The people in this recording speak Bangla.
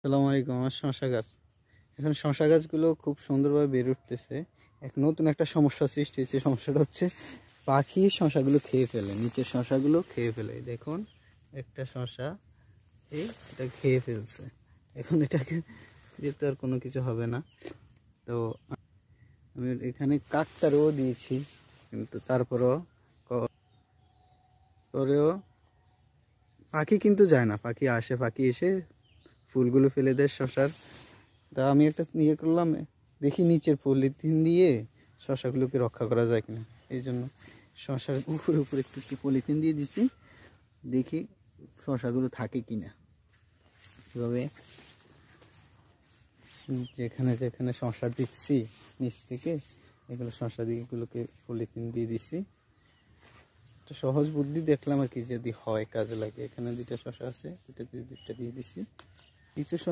আসসালামু আলাইকুম। আমার শসা গাছ, এখন শসা গাছগুলো খুব সুন্দরভাবে বেড়ে উঠতেছে। এক নতুন একটা সমস্যা সৃষ্টি হয়েছে। সমস্যাটা হচ্ছে পাখি শসাগুলো খেয়ে ফেলে, নিচের শসাগুলো খেয়ে ফেলে। দেখুন, একটা শসা এটা খেয়ে ফেলছে। এখন এটাকে দিয়ে তো আর কোনো কিছু হবে না। তো আমি এখানে কাকতারও দিয়েছি, কিন্তু তারপরেও পাখি কিন্তু যায় না। পাখি আসে, পাখি এসে ফুলগুলো ফেলে দেয় শসার। তা আমি একটা ইয়ে করলাম, দেখি নিচের পলিথিন দিয়ে শসাগুলোকে রক্ষা করা যায় কিনা। এই জন্য শসার উপরে উপরে একটু একটু পলিথিন দিয়ে দিচ্ছি, দেখি শসাগুলো থাকে কিনা। এভাবে যেখানে যেখানে শসা দিচ্ছি নিচ থেকে, এগুলো শসা দিয়ে এগুলোকে পলিথিন দিয়ে দিচ্ছি। একটা সহজ বুদ্ধি দেখলাম আর কি, যদি হয় কাজে লাগে। এখানে দুইটা শসা আছে, দুইটা দিয়ে দিচ্ছি। কিছু